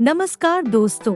नमस्कार दोस्तों,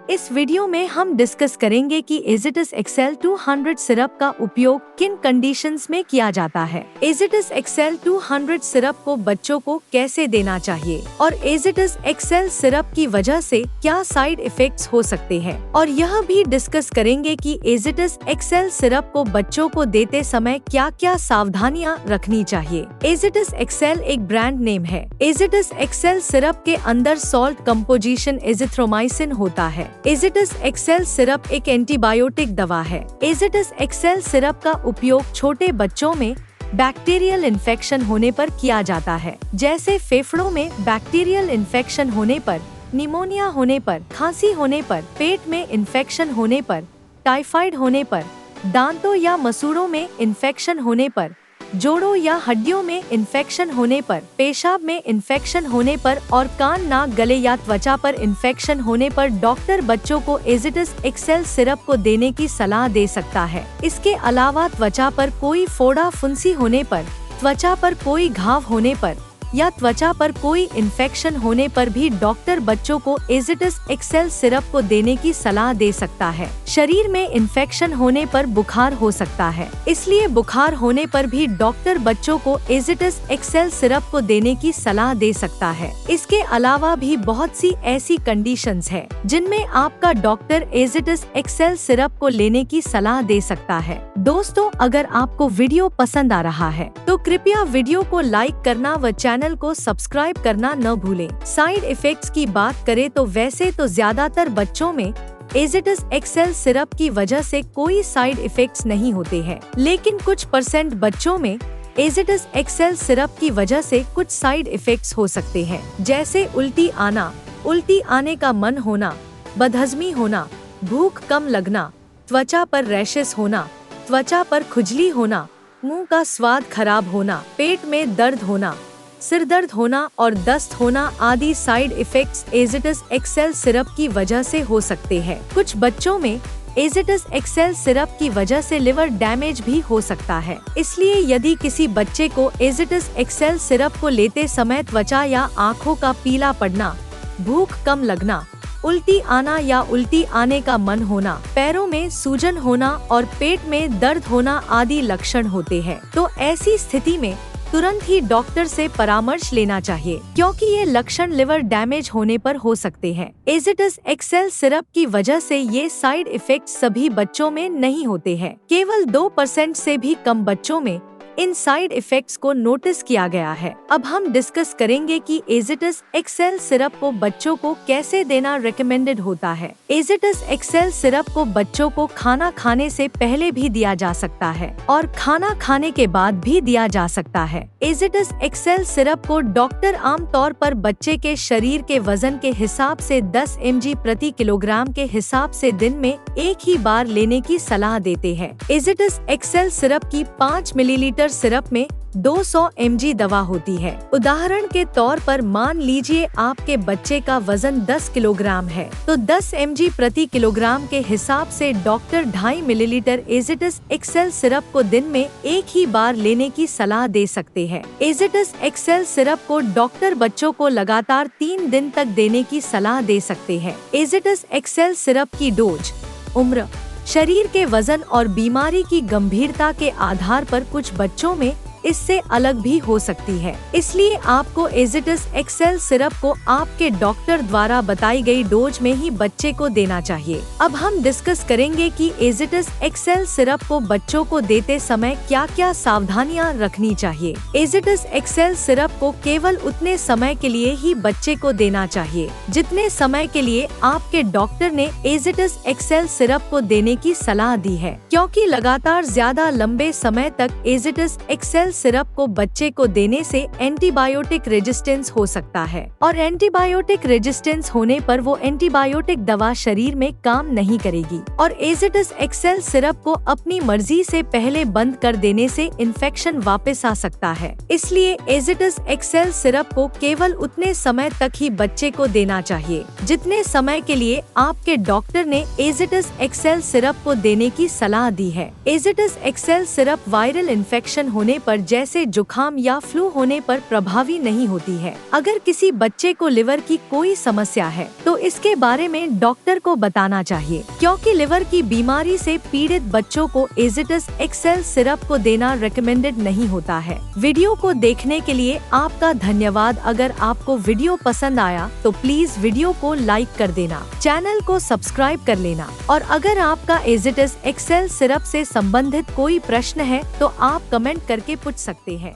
इस वीडियो में हम डिस्कस करेंगे कि एजिटस एक्सेल 200 सिरप का उपयोग किन कंडीशंस में किया जाता है। एजिटस एक्सेल 200 सिरप को बच्चों को कैसे देना चाहिए और एजिटस एक्सेल सिरप की वजह से क्या साइड इफेक्ट्स हो सकते हैं, और यह भी डिस्कस करेंगे कि एजिटस एक्सेल सिरप को बच्चों को देते समय क्या क्या सावधानियां रखनी चाहिए। एजिटस एक्सेल एक ब्रांड नेम है। एजिटस एक्सेल सिरप के अंदर सॉल्ट कंपोजिशन एजिथ्रोमाइसिन होता है। एजिटस एक्सेल सिरप एक एंटीबायोटिक दवा है। एजिटस एक्सेल सिरप का उपयोग छोटे बच्चों में बैक्टीरियल इन्फेक्शन होने पर किया जाता है, जैसे फेफड़ों में बैक्टीरियल इन्फेक्शन होने पर, निमोनिया होने पर, खांसी होने पर, पेट में इन्फेक्शन होने पर, टाइफाइड होने पर, दांतों या मसूड़ों में इन्फेक्शन होने पर, जोड़ों या हड्डियों में इन्फेक्शन होने पर, पेशाब में इन्फेक्शन होने पर और कान, नाक, गले या त्वचा पर इन्फेक्शन होने पर डॉक्टर बच्चों को एजिटस एक्सेल सिरप को देने की सलाह दे सकता है। इसके अलावा त्वचा पर कोई फोड़ा फुंसी होने पर, त्वचा पर कोई घाव होने पर या त्वचा पर कोई इन्फेक्शन होने पर भी डॉक्टर बच्चों को एजिटस एक्सेल सिरप को देने की सलाह दे सकता है। शरीर में इन्फेक्शन होने पर बुखार हो सकता है, इसलिए बुखार होने पर भी डॉक्टर बच्चों को एजिटस एक्सेल सिरप को देने की सलाह दे सकता है। इसके अलावा भी बहुत सी ऐसी कंडीशंस है जिनमें आपका डॉक्टर एजिटस एक्सेल सिरप को लेने की सलाह दे सकता है। दोस्तों, अगर आपको वीडियो पसंद आ रहा है तो कृपया वीडियो को लाइक करना व चैनल को सब्सक्राइब करना न भूलें। साइड इफेक्ट्स की बात करें तो वैसे तो ज्यादातर बच्चों में एजिटस एक्सेल सिरप की वजह से कोई साइड इफेक्ट्स नहीं होते हैं, लेकिन कुछ % बच्चों में एजिटस एक्सेल सिरप की वजह से कुछ साइड इफेक्ट्स हो सकते हैं, जैसे उल्टी आने का मन होना, बदहजमी होना, भूख कम लगना, त्वचा पर रैशेस होना, त्वचा पर खुजली होना, मुंह का स्वाद खराब होना, पेट में दर्द होना, सिर दर्द होना और दस्त होना आदि साइड इफेक्ट्स एजिटस एक्सेल सिरप की वजह से हो सकते हैं। कुछ बच्चों में एजिटस एक्सेल सिरप की वजह से लिवर डैमेज भी हो सकता है, इसलिए यदि किसी बच्चे को एजिटस एक्सेल सिरप को लेते समय त्वचा या आँखों का पीला पड़ना, भूख कम लगना, उल्टी आना या उल्टी आने का मन होना, पैरों में सूजन होना और पेट में दर्द होना आदि लक्षण होते हैं, तो ऐसी स्थिति में तुरंत ही डॉक्टर से परामर्श लेना चाहिए, क्योंकि ये लक्षण लिवर डैमेज होने पर हो सकते हैं। एजिटस एक्सेल सिरप की वजह से ये साइड इफेक्ट्स सभी बच्चों में नहीं होते हैं। केवल 2% से भी कम बच्चों में इन साइड इफेक्ट्स को नोटिस किया गया है। अब हम डिस्कस करेंगे कि एजिटस एक्सेल सिरप को बच्चों को कैसे देना रिकमेंडेड होता है। एजिटस एक्सेल सिरप को बच्चों को खाना खाने से पहले भी दिया जा सकता है और खाना खाने के बाद भी दिया जा सकता है। एजिटस एक्सेल सिरप को डॉक्टर आमतौर पर बच्चे के शरीर के वजन के हिसाब से 10 mg प्रति किलोग्राम के हिसाब से दिन में एक ही बार लेने की सलाह देते हैं। एजिटस एक्सेल सिरप की 5 मिलीलीटर सिरप में 200 mg दवा होती है। उदाहरण के तौर पर मान लीजिए आपके बच्चे का वजन 10 किलोग्राम है, तो 10 mg प्रति किलोग्राम के हिसाब से डॉक्टर 2.5 मिलीलीटर एजिटस एक्सेल सिरप को दिन में एक ही बार लेने की सलाह दे सकते हैं। एजिटस एक्सेल सिरप को डॉक्टर बच्चों को लगातार 3 दिन तक देने की सलाह दे सकते हैं। एजिटस एक्सेल सिरप की डोज, उम्र, शरीर के वजन और बीमारी की गंभीरता के आधार पर कुछ बच्चों में इससे अलग भी हो सकती है, इसलिए आपको एजिटस एक्सेल सिरप को आपके डॉक्टर द्वारा बताई गई डोज में ही बच्चे को देना चाहिए। अब हम डिस्कस करेंगे कि एजिटस एक्सेल सिरप को बच्चों को देते समय क्या क्या सावधानियां रखनी चाहिए। एजिटस एक्सेल सिरप को केवल उतने समय के लिए ही बच्चे को देना चाहिए जितने समय के लिए आपके डॉक्टर ने एजिटस एक्सेल सिरप को देने की सलाह दी है, क्योंकि लगातार ज्यादा लंबे समय तक एजिटस एक्सेल सिरप को बच्चे को देने से एंटीबायोटिक रेजिस्टेंस हो सकता है, और एंटीबायोटिक रेजिस्टेंस होने पर वो एंटीबायोटिक दवा शरीर में काम नहीं करेगी और एजिटस एक्सेल सिरप को अपनी मर्जी से पहले बंद कर देने से इन्फेक्शन वापस आ सकता है। इसलिए एजिटस एक्सेल सिरप को केवल उतने समय तक ही बच्चे को देना चाहिए जितने समय के लिए आपके डॉक्टर ने एजिटस एक्सेल सिरप को देने की सलाह दी है। एजिटस एक्सेल सिरप वायरल इन्फेक्शन होने पर जैसे जुकाम या फ्लू होने पर प्रभावी नहीं होती है। अगर किसी बच्चे को लिवर की कोई समस्या है तो इसके बारे में डॉक्टर को बताना चाहिए, क्योंकि लिवर की बीमारी से पीड़ित बच्चों को एजिटस एक्सेल सिरप को देना रिकमेंडेड नहीं होता है। वीडियो को देखने के लिए आपका धन्यवाद। अगर आपको वीडियो पसंद आया तो प्लीज वीडियो को लाइक कर देना, चैनल को सब्सक्राइब कर लेना, और अगर आपका एजिटस एक्सेल सिरप से संबंधित कोई प्रश्न है तो आप कमेंट करके पूछ सकते हैं।